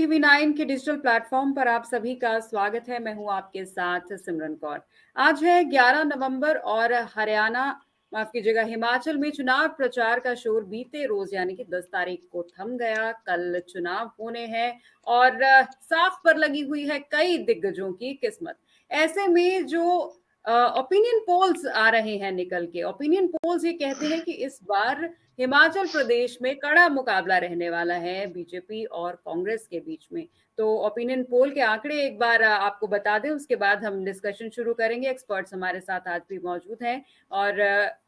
TV 9 के digital platform पर आप सभी का स्वागत है। मैं हूं आपके साथ सिमरन कौर। आज है 11 नवंबर और माफ कीजिएगा, हिमाचल में चुनाव प्रचार का शोर बीते रोज यानी कि 10 तारीख को थम गया। कल चुनाव होने हैं और साफ पर लगी हुई है कई दिग्गजों की किस्मत। ऐसे में जो ओपिनियन पोल्स आ रहे हैं निकल के, ओपिनियन पोल्स ये कहते हैं कि इस बार हिमाचल प्रदेश में कड़ा मुकाबला रहने वाला है बीजेपी और कांग्रेस के बीच में। तो ओपिनियन पोल के आंकड़े एक बार आपको बता दें, उसके बाद हम डिस्कशन शुरू करेंगे। एक्सपर्ट्स हमारे साथ आज भी मौजूद हैं। और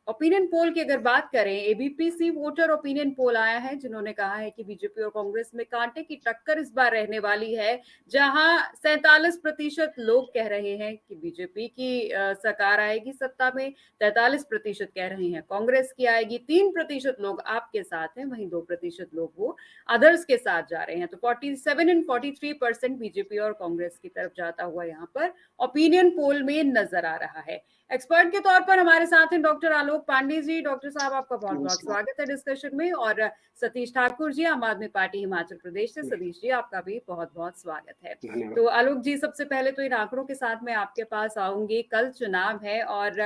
ओपिनियन पोल की अगर बात करें, एबीपीसी वोटर ओपिनियन पोल आया है जिन्होंने कहा है कि बीजेपी और कांग्रेस में कांटे की टक्कर इस बार रहने वाली है। जहां 47% लोग कह रहे हैं कि बीजेपी की सरकार आएगी सत्ता में, 43% कह रहे हैं कांग्रेस की आएगी, 3% लोग आपके साथ हैं, वहीं 2% लोग वो अदर्स के साथ जा रहे हैं। तो 47 एंड 43% बीजेपी और कांग्रेस की तरफ जाता हुआ यहाँ पर ओपिनियन पोल में नजर आ रहा है। एक्सपर्ट के तौर पर हमारे साथ हैं डॉक्टर आलोक पांडे जी। डॉक्टर साहब, आपका बहुत बहुत स्वागत है डिस्कशन में। और सतीश ठाकुर जी, आम आदमी पार्टी हिमाचल प्रदेश से। सतीश जी, आपका भी बहुत बहुत स्वागत है। तो आलोक जी, सबसे पहले तो इन आंकड़ों के साथ मैं आपके पास आऊंगी। कल चुनाव है और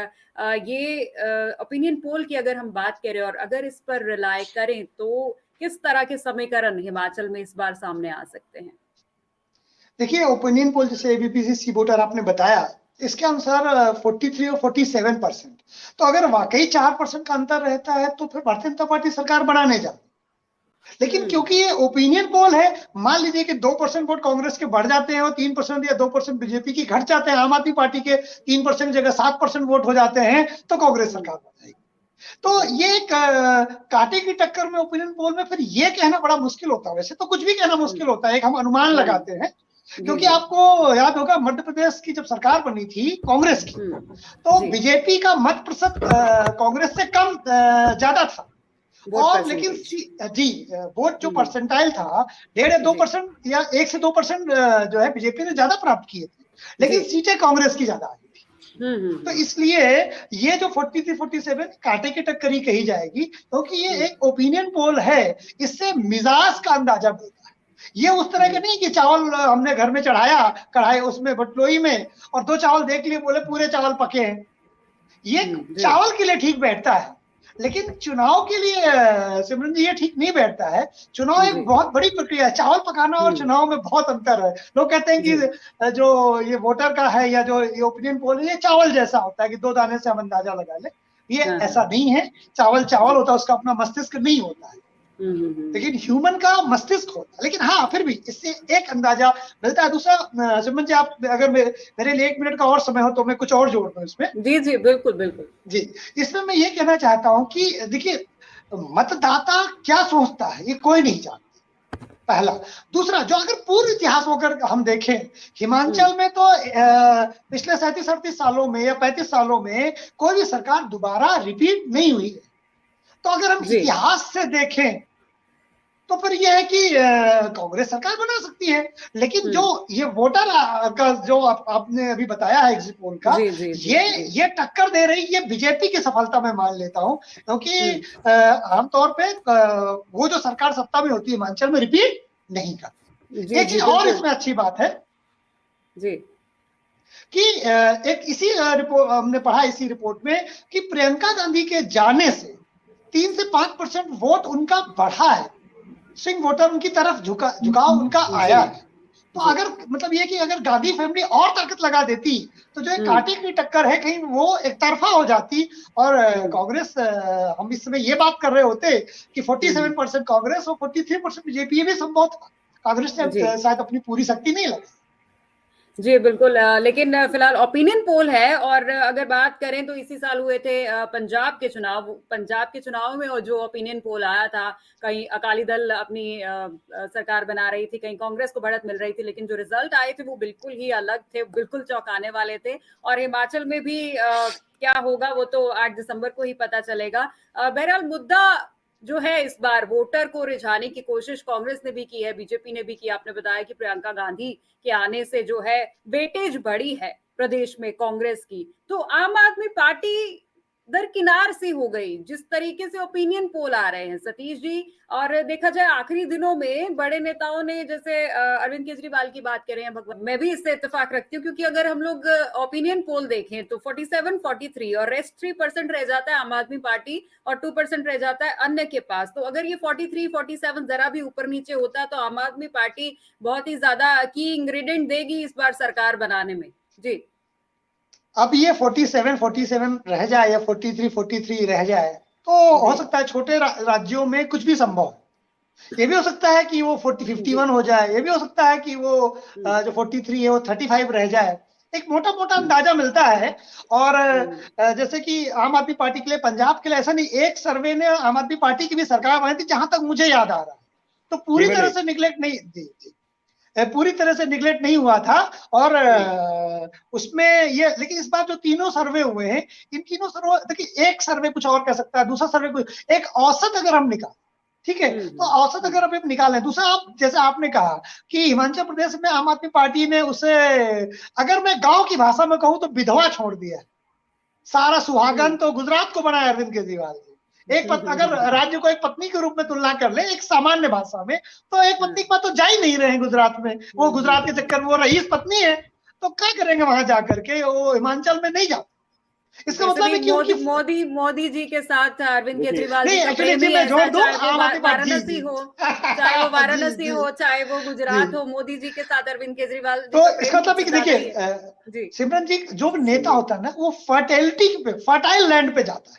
ये ओपिनियन पोल की अगर हम बात करें और अगर इस पर रिलाय करें तो किस तरह के समीकरण हिमाचल में इस बार सामने आ सकते हैं? देखिए, ओपिनियन पोल जैसे एबीपीसी सी वोटर आपने बताया, इसके अनुसार 43 और 47%। तो अगर वाकई 4% का अंतर रहता है तो फिर भारतीय जनता पार्टी सरकार बनाने जाती। लेकिन क्योंकि ये ओपिनियन पोल है, मान लीजिए कि 2% वोट कांग्रेस के बढ़ जाते हैं और 3% या 2% बीजेपी की घट जाते हैं, आम आदमी पार्टी के 3% जगह 7% वोट हो जाते हैं, तो कांग्रेस सरकार बन जाएगी। तो ये एक कांटे की टक्कर में ओपिनियन पोल में फिर ये कहना बड़ा मुश्किल होता है। वैसे तो कुछ भी कहना मुश्किल होता है, एक हम अनुमान लगाते हैं। क्योंकि आपको याद होगा, मध्य प्रदेश की जब सरकार बनी थी कांग्रेस की, तो बीजेपी का मत प्रतिशत कांग्रेस से कम ज्यादा था। और लेकिन वोट जो परसेंटाइल था 1.5-2% या 1 से 2% जो है बीजेपी ने ज्यादा प्राप्त किए थे, लेकिन सीटें कांग्रेस की ज्यादा आई थी। तो इसलिए ये जो 43-47 कांटे की टक्कर ही कही जाएगी, क्योंकि ये एक ओपिनियन पोल है। इससे मिजाज का अंदाजा मिलता है। ये उस तरह के नहीं कि चावल हमने घर में चढ़ाया कढ़ाई उसमें बटलोई में और 2 चावल देख लिए, बोले पूरे चावल पके हैं। ये चावल के लिए ठीक बैठता है, लेकिन चुनाव के लिए सिमरन जी ये ठीक नहीं बैठता है। चुनाव एक बहुत बड़ी प्रक्रिया है। चावल पकाना और चुनाव में बहुत अंतर है। लोग कहते हैं कि जो ये वोटर का है या जो ये ओपिनियन पोल है, ये चावल जैसा होता है कि 2 दाने से हम अंदाजा लगा ले। ये ऐसा नहीं है। चावल चावल होता है, उसका अपना मस्तिष्क नहीं होता है, लेकिन ह्यूमन का मस्तिष्क होता है। लेकिन हाँ, फिर भी इससे एक अंदाजा मिलता है। दूसरा सिमरन जी, आप अगर मेरे लिए 1 मिनट का और समय हो तो मैं कुछ और जोड़ दूं इसमें। जी बिल्कुल बिल्कुल जी। इसमें मैं ये कहना चाहता हूं कि देखिए, मतदाता क्या सोचता है ये कोई नहीं जानता, पहला। दूसरा, जो अगर पूर्व इतिहास होकर हम देखें, हिमाचल में तो पिछले 37-38 सालों में या 35 सालों में कोई भी सरकार दोबारा रिपीट नहीं हुई है। तो अगर हम इतिहास से देखें तो फिर यह है कि कांग्रेस सरकार बना सकती है। लेकिन जो ये वोटर का जो आपने अभी बताया है एग्जिट पोल का, ये टक्कर दे रही, ये बीजेपी की सफलता मैं मान लेता हूं। क्योंकि आमतौर पे वो जो सरकार सत्ता में होती है हिमाचल में रिपीट नहीं करती। एक चीज और इसमें अच्छी बात है कि एक इसी रिपोर्ट हमने पढ़ा, इसी रिपोर्ट में, कि प्रियंका गांधी के जाने से 3 से 5% वोट उनका बढ़ा है। स्विंग वोटर उनकी तरफ झुकाव उनका आया है। तो अगर मतलब ये कि अगर गांधी फैमिली और ताकत लगा देती तो जो एक कांटे की टक्कर है कहीं वो एक तरफा हो जाती और कांग्रेस, हम इस समय ये बात कर रहे होते कि 47% कांग्रेस और 43% बीजेपी, ये भी संभव था। कांग्रेस ने शायद अपनी पूरी शक्ति नहीं लगाई। जी बिल्कुल। लेकिन फिलहाल ओपिनियन पोल है। और अगर बात करें तो इसी साल हुए थे पंजाब के चुनाव में, और जो ओपिनियन पोल आया था, कहीं अकाली दल अपनी सरकार बना रही थी, कहीं कांग्रेस को बढ़त मिल रही थी, लेकिन जो रिजल्ट आए थे वो बिल्कुल ही अलग थे, बिल्कुल चौंकाने वाले थे। और हिमाचल में भी क्या होगा वो तो 8 दिसंबर को ही पता चलेगा। बहरहाल मुद्दा जो है इस बार वोटर को रिझाने की कोशिश कांग्रेस ने भी की है, बीजेपी ने भी की। आपने बताया कि प्रियंका गांधी के आने से जो है वेटेज बढ़ी है प्रदेश में कांग्रेस की। तो आम आदमी पार्टी दरकिनार सी हो गई। जिस तरीके से ओपिनियन पोल आ रहे हैं सतीश जी, और देखा जाए आखिरी दिनों में बड़े नेताओं ने, जैसे अरविंद केजरीवाल की बात करें, भगवान, मैं भी इससे इत्तेफाक रखती हूँ, क्योंकि अगर हम लोग ओपिनियन पोल देखें तो 47-43 और रेस्ट 3% रह जाता है आम आदमी पार्टी और 2% रह जाता है अन्य के पास। तो अगर ये 43-47 जरा भी ऊपर नीचे होता तो आम आदमी पार्टी बहुत ही ज्यादा की इंग्रेडिएंट देगी इस बार सरकार बनाने में। जी, अब ये 47-47 रह जाए या 43-43 रह जाए तो हो सकता है छोटे राज्यों में कुछ भी संभव है। ये भी हो सकता है कि वो 51 हो जाए, ये भी हो सकता है कि वो जो 43 है वो 35 रह जाए। एक मोटा मोटा अंदाजा मिलता है। और जैसे कि आम आदमी पार्टी के लिए, पंजाब के लिए ऐसा नहीं, एक सर्वे ने आम आदमी पार्टी की भी सरकार बनाई थी जहां तक मुझे याद आ रहा है, तो पूरी तरह से निगलेक्ट नहीं, जी पूरी तरह से निगलेक्ट नहीं हुआ था। और उसमें ये, लेकिन इस बार जो तीनों सर्वे हुए हैं, इन तीनों सर्वे, देखिए एक सर्वे कुछ और कह सकता है, दूसरा सर्वे कुछ, एक औसत अगर हम निकालें, ठीक है, तो औसत अगर हम निकालें, दूसरा आप जैसे आपने कहा कि हिमाचल प्रदेश में आम आदमी पार्टी ने उसे, अगर मैं गांव की भाषा में कहूं तो विधवा छोड़ दिया, सारा सुहागन तो गुजरात को बनाया अरविंद केजरीवाल जी। अगर राज्य को एक पत्नी के रूप में तुलना कर ले एक सामान्य भाषा में, तो एक पत्नी के पास तो जा ही नहीं रहे हैं गुजरात में, वो गुजरात के चक्कर में वो रईस पत्नी है, तो क्या करेंगे वहां जाकर के, वो हिमाचल में नहीं जा। इसका मतलब है कि मोदी जी के साथ अरविंद केजरीवाल जी का प्रेम ही ऐसा, चाहे वो वाराणसी हो, चाहे वो वाराणसी हो, चाहे वो गुजरात हो, मोदी जी के साथ अरविंद केजरीवाल जी तो का इसका मतलब है कि देखिए सिमरन जी, जो नेता होता है ना वो फर्टिलिटी पे, फर्टाइल लैंड पे जाता है।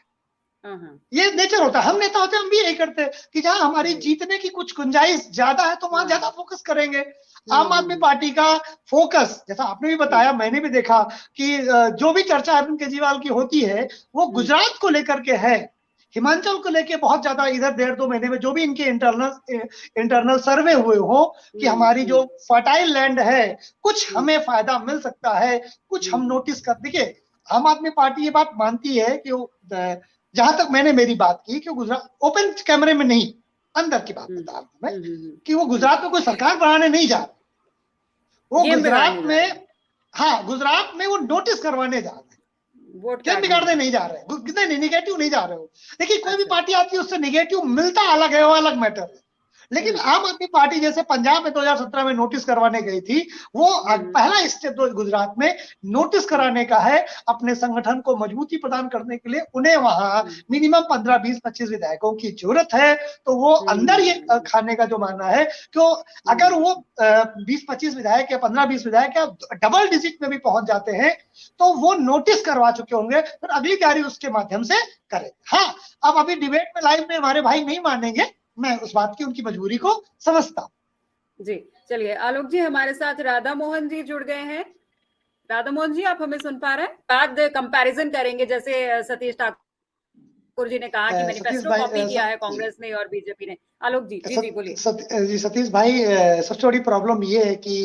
ये नेचर होता है। हम नेता होते हैं, हम भी यही करते हैं कि जहां हमारी जीतने की कुछ गुंजाइश ज्यादा है तो वहां ज्यादा फोकस करेंगे। आम आदमी पार्टी का फोकस, जैसा आपने भी बताया, मैंने भी देखा कि जो भी चर्चा अरविंद केजरीवाल की होती है वो गुजरात को लेकर के है, हिमाचल को लेके बहुत ज्यादा, इधर 1.5-2 महीने में जो भी इनके इंटरनल सर्वे हुए हो कि हमारी जो फर्टाइल लैंड है कुछ हमें फायदा मिल सकता है, कुछ हम नोटिस कर। देखिए आम आदमी पार्टी ये बात मानती है कि जहां तक मैंने मेरी बात की कि गुजरात, ओपन कैमरे में नहीं, अंदर की बात बता रहा हूं मैं, कि वो गुजरात में कोई सरकार बनाने नहीं जा रहा, वो गुजरात में, हाँ गुजरात में वो नोटिस करवाने जा रहे हैं, गेम बिगाड़ने नहीं जा रहे, कितने निगेटिव नहीं जा रहे हो। देखिए कोई भी पार्टी आती है उससे निगेटिव मिलता अलग है, वो अलग मैटर है, लेकिन आम आदमी पार्टी जैसे पंजाब में 2017 में नोटिस करवाने गई थी, वो पहला स्टेप तो गुजरात में नोटिस कराने का है, अपने संगठन को मजबूती प्रदान करने के लिए उन्हें वहां मिनिमम 15, 20, 25 विधायकों की जरूरत है। तो वो अंदर ये खाने का जो मानना है कि अगर वो 20-25 विधायक या 15-20 विधायक या डबल डिजिट में भी पहुंच जाते हैं तो वो नोटिस करवा चुके होंगे, फिर अगली तैयारी उसके माध्यम से करें। हाँ, अब अभी डिबेट में लाइव में हमारे भाई नहीं मानेंगे, मैं उस बात की, उनकी मजबूरी को समझता हूं। जी चलिए, आलोक जी हमारे साथ राधा मोहन जी जुड़ गए हैं। राधा मोहन जी, आप हमें सुन पा रहे हैं? बाद कंपैरिजन करेंगे, जैसे सतीश ठाकुर जी ने कहा कि मैनिफेस्टो कॉपी किया है कांग्रेस ने और बीजेपी ने। आलोक जी, जी बोलिए। जी सतीश भाई, सबसे बड़ी प्रॉब्लम ये है कि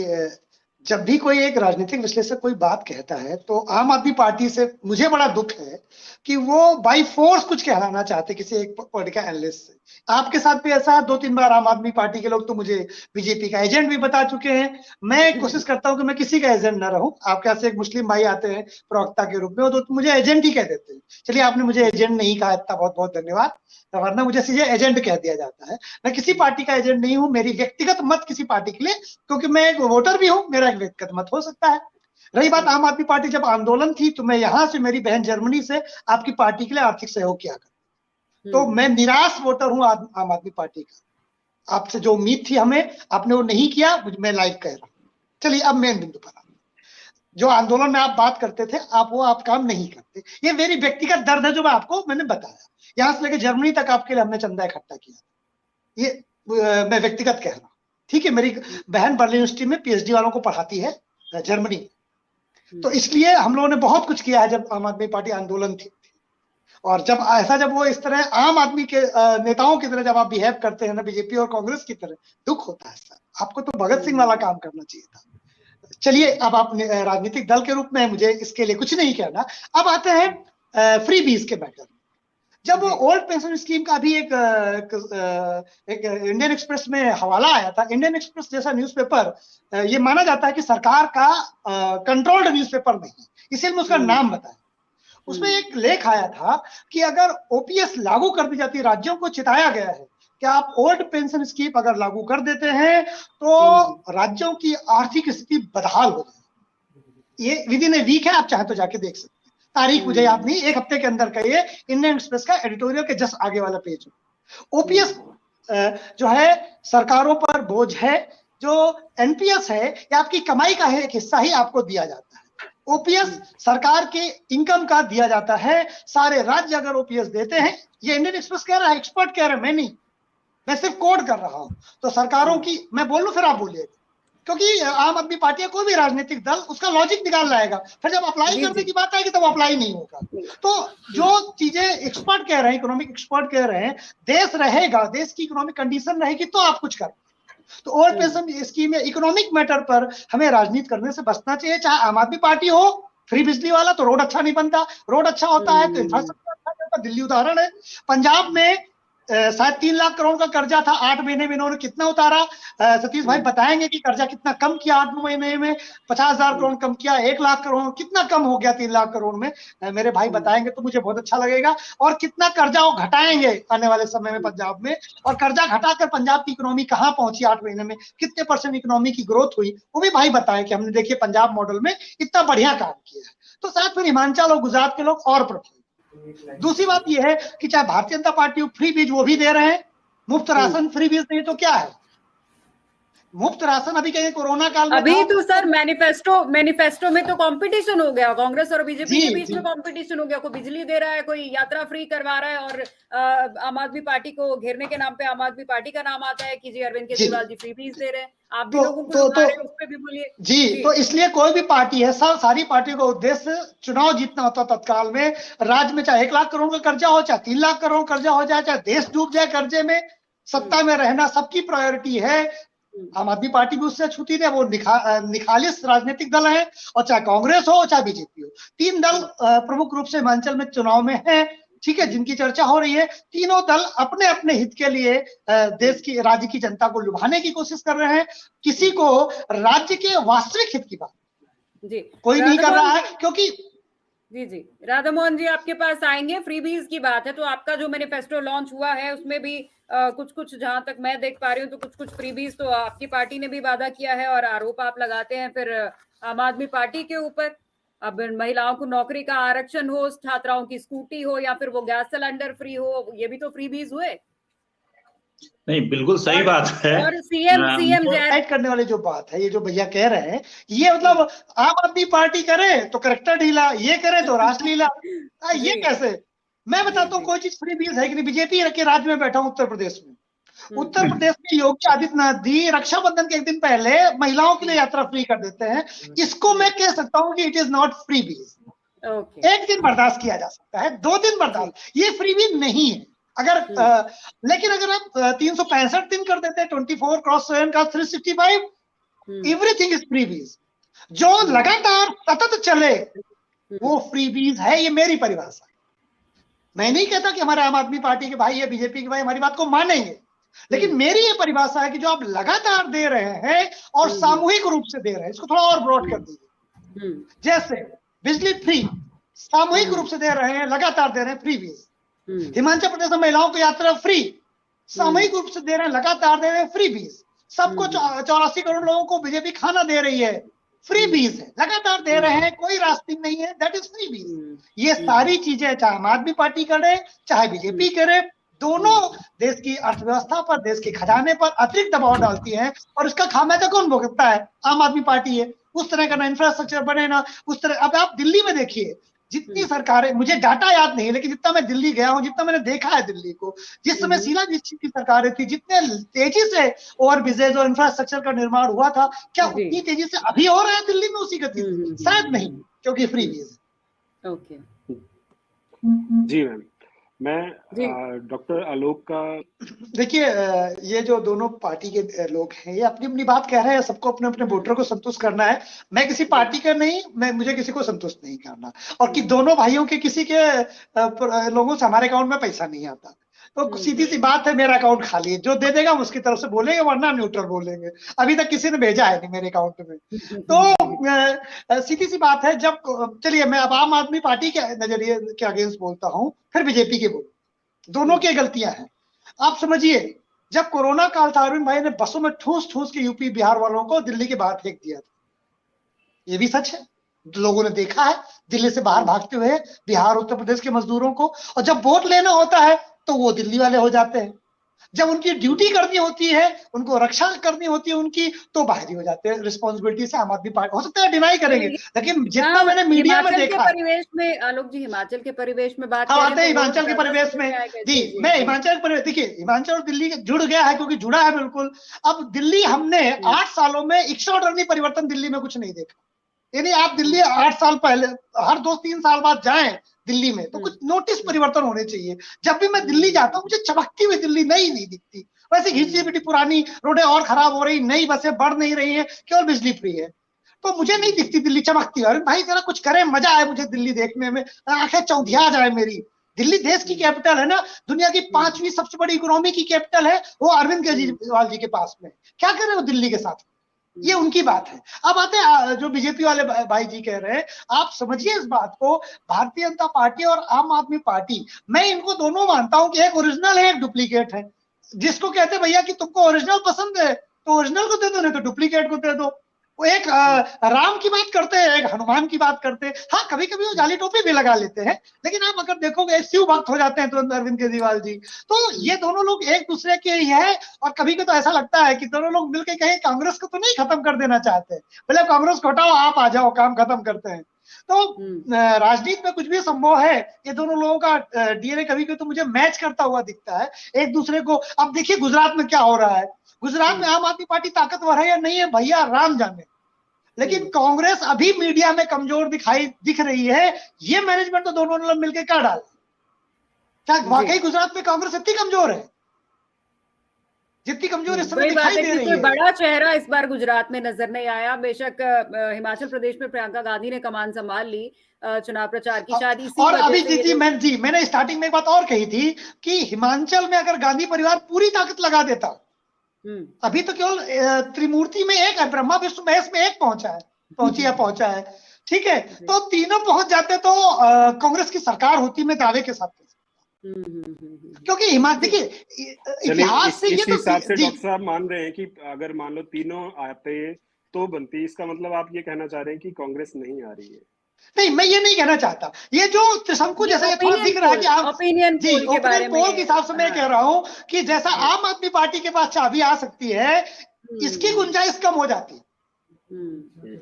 जब भी कोई एक राजनीतिक विश्लेषक कोई बात कहता है तो आम आदमी पार्टी से मुझे बड़ा दुख है कि वो बाई फोर्स कुछ कहलाना चाहते किसी एक पॉलिटिकल एनालिस्ट से। आपके साथ भी ऐसा 2-3 बार आम आदमी पार्टी के लोग तो मुझे बीजेपी का एजेंट भी बता चुके हैं। मैं कोशिश करता हूं कि मैं किसी का एजेंट ना रहूं। आपके यहाँ से एक मुस्लिम भाई आते हैं प्रवक्ता के रूप में, वो तो मुझे एजेंट ही कह देते हैं। चलिए आपने मुझे एजेंट नहीं कहा, इतना बहुत बहुत धन्यवाद, वरना मुझे सीधे एजेंट कह दिया जाता है। मैं किसी पार्टी का एजेंट नहीं हूं, मेरी व्यक्तिगत मत किसी पार्टी के लिए, क्योंकि मैं एक वोटर भी हूं, मेरा एक व्यक्तिगत मत हो सकता है। रही बात आम आदमी पार्टी, जब आंदोलन थी तो मैं यहां से, मेरी बहन जर्मनी से आपकी पार्टी के लिए आर्थिक सहयोग किया कर, तो मैं निराश वोटर हूं आम आदमी पार्टी का। आपसे जो उम्मीद थी हमें, आपने वो नहीं किया, मैं लाइव कह रहा हूं। चलिए अब मेन बिंदु पर, जो आंदोलन में आप बात करते थे, आप काम नहीं करते। ये मेरी व्यक्तिगत दर्द है जो मैंने बताया। यहां से लेकर जर्मनी तक आपके लिए हमने चंदा इकट्ठा किया, ये मैं व्यक्तिगत कह रहा हूं। ठीक है, मेरी बहन बर्लिन यूनिवर्सिटी में पीएचडी वालों को पढ़ाती है जर्मनी, तो इसलिए हम लोगों ने बहुत कुछ किया है जब आम आदमी पार्टी आंदोलन थी। और जब वो इस तरह आम आदमी के नेताओं की तरह जब आप बिहेव करते हैं ना, बीजेपी और कांग्रेस की तरह, दुख होता है सर। आपको तो भगत सिंह वाला काम करना चाहिए था। चलिए अब आप राजनीतिक दल के रूप में, मुझे इसके लिए कुछ नहीं कहना। अब आते हैं फ्री बीज के मैटर। जब ओल्ड पेंशन स्कीम का भी एक इंडियन एक्सप्रेस में हवाला आया था, इंडियन एक्सप्रेस जैसा न्यूज़पेपर ये माना जाता है कि सरकार का कंट्रोल्ड न्यूज़पेपर नहीं, इसलिए मैं उसका नाम बताया। उसमें एक लेख आया था कि अगर ओपीएस लागू कर दी जाती, राज्यों को चिताया गया है कि आप ओल्ड पेंशन स्कीम अगर लागू कर देते हैं तो राज्यों की आर्थिक स्थिति बदहाल हो जाएगी। ये विद इन ए वीक है, आप चाहे तो जाके देख सकते हैं, तारीख मुझे याद नहीं, एक हफ्ते के अंदर का ये इंडियन एक्सप्रेस का एडिटोरियल के जस्ट आगे वाला पेज है। ओपीएस जो है सरकारों पर बोझ है, जो एनपीएस है ये आपकी कमाई का है, एक हिस्सा ही आपको दिया जाता है। ओपीएस सरकार के इनकम का दिया जाता है, सारे राज्य अगर ओपीएस देते हैं, ये इंडियन एक्सप्रेस कह रहा है, एक्सपर्ट कह रहे हैं, मैं नहीं, मैं सिर्फ कोड कर रहा हूं। तो सरकारों की, मैं बोल लूं फिर आप बोलिए, क्योंकि आम आदमी पार्टी या कोई भी राजनीतिक दल उसका लॉजिक निकाल लाएगा, फिर जब अप्लाई करने की बात आएगी तब अप्लाई नहीं होगा। तो जो चीजें एक्सपर्ट कह रहे हैं, इकोनॉमिक एक्सपर्ट कह रहे हैं, देश रहेगा, देश की इकोनॉमिक कंडीशन रहेगी तो आप कुछ कर। तो ओल्ड पेंशन स्कीम में इकोनॉमिक मैटर पर हमें राजनीति करने से बचना चाहिए। चाहे आम आदमी पार्टी हो, फ्री बिजली वाला तो रोड अच्छा नहीं बनता, रोड अच्छा होता है तो इंफ्रास्ट्रक्चर अच्छा होता है। दिल्ली उदाहरण है, पंजाब में शायद 3 लाख करोड़ का कर्जा था, 8 महीने में इन्होंने कितना उतारा, सतीश भाई बताएंगे कि कर्जा कितना कम किया 8 महीने में, 50,000 करोड़ कम किया, 1 लाख करोड़ कितना कम हो गया 3 लाख करोड़ में, मेरे भाई बताएंगे तो मुझे बहुत अच्छा लगेगा। और कितना कर्जा वो घटाएंगे आने वाले समय में पंजाब में, और कर्जा घटाकर पंजाब की इकोनॉमी कहाँ पहुंची 8 महीने में, कितने % इकोनॉमी की ग्रोथ हुई, वो भी भाई बताएं कि हमने देखिए पंजाब मॉडल में इतना बढ़िया काम किया है। तो साथ में हिमाचल और गुजरात के लोग और प्रभावित। दूसरी बात यह है कि चाहे भारतीय जनता पार्टी फ्री बीज वो भी दे रहे हैं, मुफ्त राशन फ्री बीज नहीं तो क्या है, मुफ्त राशन अभी कहीं कोरोना काल में अभी तो सर मैनिफेस्टो में तो कंपटीशन हो गया, कांग्रेस और बीजेपी के बीच में कंपटीशन हो गया, कोई बिजली दे रहा है, कोई यात्रा फ्री करवा रहा है, और आम आदमी पार्टी को घेरने के नाम पे आम आदमी पार्टी का नाम आता है कि जी अरविंद केजरीवाल जी फ्री बीज दे रहे हैं, आप भी लोगों को उस पे भी बोलिए जी। तो इसलिए कोई भी पार्टी है, सारी पार्टियों का उद्देश्य चुनाव जीतना होता है। तत्काल में राज्य में चाहे 1 लाख करोड़ का कर्जा हो, चाहे 3 लाख करोड़ कर्जा हो जाए, चाहे देश डूब जाए कर्जे में, सत्ता में रहना सबकी प्रायोरिटी है। आम आदमी पार्टी भी उससे छूती है, वो निखालिस राजनीतिक दल है, और चाहे कांग्रेस हो चाहे बीजेपी हो, 3 दल प्रमुख रूप से हिमाचल में चुनाव में है, ठीक है, जिनकी चर्चा हो रही है। तीनों दल अपने अपने हित के लिए देश की, राज्य की जनता को लुभाने की कोशिश कर रहे हैं, किसी को राज्य के वास्तविक हित की बात जी कोई नहीं कर रहा है। क्योंकि जी राधा मोहन जी आपके पास आएंगे, फ्री बीज की बात है तो आपका जो मैनिफेस्टो लॉन्च हुआ है उसमें भी कुछ जहां तक मैं देख पा रही हूँ तो कुछ फ्री बीज तो आपकी पार्टी ने भी वादा किया है, और आरोप आप लगाते हैं फिर आम आदमी पार्टी के ऊपर। अब महिलाओं को नौकरी का आरक्षण हो, छात्राओं की स्कूटी हो, या फिर वो गैस सिलेंडर फ्री हो, ये भी तो फ्री बीज हुए। नहीं, बिल्कुल सही बात है। और सीएम ऐड करने वाली जो बात है, ये जो भैया कह रहे हैं, ये मतलब आम आदमी पार्टी करे तो करेक्टर ढीला, ये करे तो रासलीला, ये कैसे? मैं बताता हूँ कोई चीज फ्री बीज है कि नहीं। बीजेपी के राज्य में बैठा हूँ उत्तर प्रदेश में, उत्तर प्रदेश में योगी आदित्यनाथ जी रक्षाबंधन के 1 दिन पहले महिलाओं के लिए यात्रा फ्री कर देते हैं। इसको मैं कह सकता हूँ कि इट इज नॉट फ्री बीज। 1 दिन बर्दाश्त किया जा सकता है, 2 दिन बर्दाश्त, ये फ्री बीज नहीं है। अगर लेकिन अगर आप 365 दिन कर देते हैं, 24x7 का 365, एवरीथिंग इज फ्री बीज। जो लगातार सतत चले वो फ्री बीज है, ये मेरी परिभाषा। मैं नहीं कहता कि हमारे आम आदमी पार्टी के भाई या बीजेपी के भाई हमारी बात को मानेंगे, लेकिन मेरी ये परिभाषा है कि जो आप लगातार दे रहे हैं और सामूहिक रूप से दे रहे हैं, इसको थोड़ा और ब्रॉड कर दीजिए। जैसे बिजली फ्री, सामूहिक रूप से दे रहे हैं, लगातार दे रहे हैं, फ्री बीज। हिमाचल प्रदेश में महिलाओं को यात्रा फ्री, सामूहिक रूप से दे रहे हैं, लगातार दे रहे हैं, फ्री बीज। सबको 84 करोड़ लोगों को बीजेपी खाना दे रही है, फ्री बीज है, लगातार दे रहे हैं, कोई रास्टिंग नहीं है, दैट इज फ्री बीज। ये सारी चीजें चाहे आम आदमी पार्टी करे चाहे बीजेपी करे, दोनों देश की अर्थव्यवस्था पर, देश के खजाने पर अतिरिक्त दबाव डालती है, और इसका खामियाजा कौन भुगतता है? आम आदमी पार्टी है। उस तरह का ना इंफ्रास्ट्रक्चर बने ना उस तरह। अब आप दिल्ली में देखिए, जितनी सरकारें, मुझे डाटा याद नहीं, लेकिन जितना मैं दिल्ली गया हूं, जितना मैंने देखा है दिल्ली को, जिस समय शीला दीक्षित की सरकारें थी, जितने तेजी से ओवरब्रिजेज और इंफ्रास्ट्रक्चर का निर्माण हुआ था, क्या उतनी तेजी से अभी हो रहा है दिल्ली में उसी गति से? शायद नहीं, क्योंकि फ्री बीज है। ओके जी मैम, मैं डॉक्टर आलोक का, देखिए ये जो दोनों पार्टी के लोग हैं, ये अपनी अपनी बात कह रहे हैं, सबको अपने अपने वोटर को संतुष्ट करना है। मैं किसी पार्टी का नहीं, मुझे किसी को संतुष्ट नहीं करना, और कि दोनों भाइयों के किसी के लोगों से हमारे अकाउंट में पैसा नहीं आता। तो सीधी सी बात है, मेरा अकाउंट खाली है, जो दे देगा उसकी तरफ से बोलेंगे, वरना न्यूट्रल बोलेंगे। अभी तक किसी ने भेजा है नहीं मेरे अकाउंट में। तो सीधी सी बात है, जब चलिए मैं अब आम आदमी पार्टी के नजरिए के अगेंस्ट बोलता हूं, फिर बीजेपी के बोल, दोनों की गलतियां हैं। आप समझिए, जब कोरोना काल था, अरविंद भाई ने बसों में ठूस ठूस के यूपी बिहार वालों को दिल्ली के बाहर फेंक दिया था। ये भी सच है, लोगों ने देखा है दिल्ली से बाहर भागते हुए बिहार उत्तर प्रदेश के मजदूरों को। और जब वोट लेना होता है तो वो दिल्ली वाले हो जाते हैं, जब उनकी ड्यूटी करनी होती है, उनको रक्षा करनी होती है उनकी, तो बाहरी हो जाते हैं रिस्पॉन्सिबिलिटी से। आम आदमी पार्टी हो सकता है डिनाई करेंगे, लेकिन जितना मैंने मीडिया में देखा, परिवेश में आलोक जी, हिमाचल के परिवेश में बात आते हैं हिमाचल के परिवेश में जी, मैं हिमाचल के परिवेश, देखिए हिमाचल और दिल्ली जुड़ गया है, क्योंकि जुड़ा है बिल्कुल। अब दिल्ली, हमने 8 सालों में एक्स्ट्राऑर्डिनरी परिवर्तन दिल्ली में कुछ नहीं देखा। यानी आप दिल्ली 8 साल पहले, हर 2-3 साल बाद जाएं दिल्ली में तो कुछ नोटिस परिवर्तन होने चाहिए। जब भी मैं दिल्ली जाता हूँ, मुझे चमकती हुई दिल्ली नई नहीं दिखती, वैसे घिसी पिटी पुरानी रोडें और खराब हो रही, नई बसें बढ़ नहीं रही है, केवल बिजली फ्री है, तो मुझे नहीं दिखती दिल्ली चमकती। अरे भाई जरा कुछ करें, मजा आए मुझे दिल्ली देखने में, आंखें चौंधिया जाए मेरी। दिल्ली देश की कैपिटल है ना, दुनिया की 5वीं सबसे बड़ी इकोनॉमी की कैपिटल है, वो अरविंद केजरीवाल जी के पास में। क्या कर रहे हो दिल्ली के साथ, ये उनकी बात है। अब आते हैं जो बीजेपी वाले भाई जी कह रहे हैं, आप समझिए इस बात को, भारतीय जनता पार्टी और आम आदमी पार्टी, मैं इनको दोनों मानता हूं कि एक ओरिजिनल है, एक डुप्लीकेट है। जिसको कहते हैं भैया कि तुमको ओरिजिनल पसंद है तो ओरिजिनल को दे दो, नहीं तो डुप्लीकेट को दे दो। वो एक राम की बात करते हैं, एक हनुमान की बात करते हैं। हाँ, कभी कभी वो जाली टोपी भी लगा लेते हैं, लेकिन आप अगर देखोगे शिव भक्त हो जाते हैं तुरंत अरविंद केजरीवाल जी। तो ये दोनों लोग एक दूसरे के ही है, और कभी कभी तो ऐसा लगता है कि दोनों लोग मिलकर कहीं कांग्रेस को तो नहीं खत्म कर देना चाहते, बोले कांग्रेस को हटाओ, आप आ जाओ, काम खत्म करते हैं। तो राजनीति में कुछ भी संभव है। ये दोनों लोगों का डीएनए कभी कभी तो मुझे मैच करता हुआ दिखता है एक दूसरे को। अब देखिए गुजरात में क्या हो रहा है, गुजरात में आम आदमी पार्टी ताकतवर है या नहीं है भैया राम जाने, लेकिन कांग्रेस अभी मीडिया में कमजोर दिख रही है। ये मैनेजमेंट तो दोनों ने मिलकर क्या डाला, क्या वाकई गुजरात में कांग्रेस इतनी कमजोर है जितनी कमजोर इस समय दिखाई दे रही है? बड़ा चेहरा इस बार गुजरात में नजर नहीं आया। बेशक हिमाचल प्रदेश में प्रियंका गांधी ने कमान संभाल ली चुनाव प्रचार की, शायद इसी और अभी मैंने स्टार्टिंग में एक बात और कही थी कि हिमाचल में अगर गांधी परिवार पूरी ताकत लगा देता, अभी तो केवल त्रिमूर्ति में एक है, ब्रह्मा विष्णु महेश में एक पहुंचा है, ठीक है, तो तीनों पहुंच जाते तो कांग्रेस की सरकार होती, में दावे के साथ। क्योंकि हिमाचल, देखिए इतिहास से, इस हिसाब से डॉक्टर साहब मान रहे हैं कि अगर मान लो तीनों आते तो बनती, इसका मतलब आप ये कहना चाह रहे हैं कि कांग्रेस नहीं आ रही है? नहीं, मैं ये नहीं कहना चाहता। ये जो त्रिशंकु जैसा ये थोड़ा दिख रहा है कि आप ओपिनियन पोल के हिसाब से मैं कह रहा हूं कि जैसा आम आदमी पार्टी के पास चाबी आ सकती है, इसकी गुंजाइश कम हो जाती है।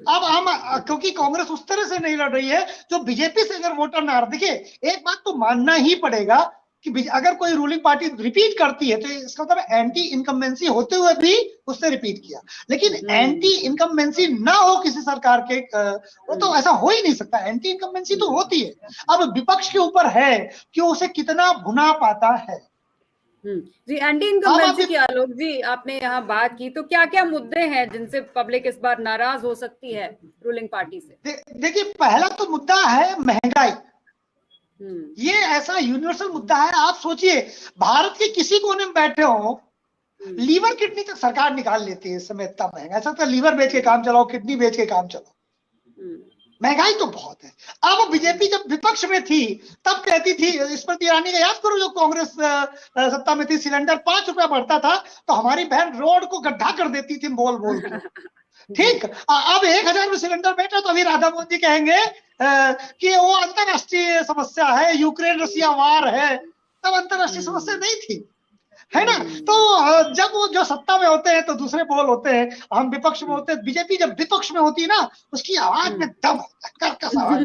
अब क्योंकि कांग्रेस उस तरह से नहीं लड़ रही है जो बीजेपी से अगर वोटर ना, देखिए एक बात तो मानना ही पड़ेगा कि अगर कोई रूलिंग पार्टी रिपीट करती है तो इसका मतलब एंटी इनकम्बेंसी होते हुए भी उसने रिपीट किया, लेकिन एंटी इनकम्बेंसी ना हो किसी सरकार के, वो तो ऐसा हो ही नहीं सकता। एंटी इनकम्बेंसी तो होती है, अब विपक्ष के ऊपर है कि उसे कितना भुना पाता है। जी, एंटी इनकम्बेंसी की आलोक जी आपने यहाँ बात की, तो क्या क्या मुद्दे हैं जिनसे पब्लिक इस बार नाराज हो सकती है रूलिंग पार्टी से? देखिए पहला तो मुद्दा है महंगाई। ये ऐसा यूनिवर्सल मुद्दा है। आप सोचिए भारत के किसी कोने में बैठे हो, लीवर किडनी तक सरकार निकाल लेती है इस समय, इतना महंगा। ऐसा तो लीवर बेच के काम चलाओ, किडनी बेच के काम चलाओ, महंगाई तो बहुत है। अब बीजेपी जब विपक्ष में थी तब कहती थी, स्मृति ईरानी का याद करो, जो कांग्रेस सत्ता में थी, सिलेंडर 5 रुपया बढ़ता था तो हमारी बहन रोड को गड्ढा कर देती थी बोल बोल के, ठीक। अब 1000 में सिलेंडर बैठा तो अभी राधा मोहन जी कहेंगे कि वो अंतरराष्ट्रीय समस्या है, यूक्रेन रसिया वार है, तब अंतरराष्ट्रीय समस्या नहीं थी, है ना। तो जब वो जो सत्ता में होते हैं तो दूसरे बोल होते हैं, हम विपक्ष में होते हैं। बीजेपी जब विपक्ष में होती है ना, उसकी आवाज में दम आवाज,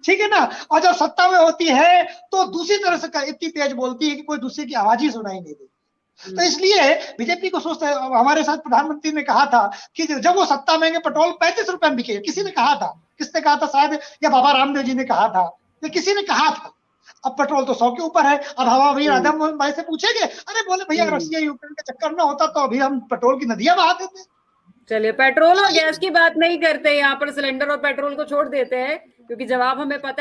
ठीक है ना, और जब सत्ता में होती है तो दूसरी तरह से इतनी तेज बोलती है कि कोई दूसरे की आवाज ही सुनाई नहीं देती। तो इसलिए बीजेपी को सोचते, हमारे साथ प्रधानमंत्री ने कहा था कि जब वो सत्ता में पेट्रोल 35 रुपए में बिके, किसने कहा था शायद, या बाबा रामदेव जी ने कहा था, या किसी ने कहा था। अब पेट्रोल तो 100 के ऊपर है। अब हवा भैया राधा मोहन भाई से पूछेंगे, अरे बोले भैया रशिया यूक्रेन का चक्कर ना होता तो अभी हम पेट्रोल की नदियां बहा देते। चलिए पेट्रोल और गैस की बात नहीं करते, यहाँ पर सिलेंडर और पेट्रोल को छोड़ देते हैं, क्योंकि जवाब हमें पता है।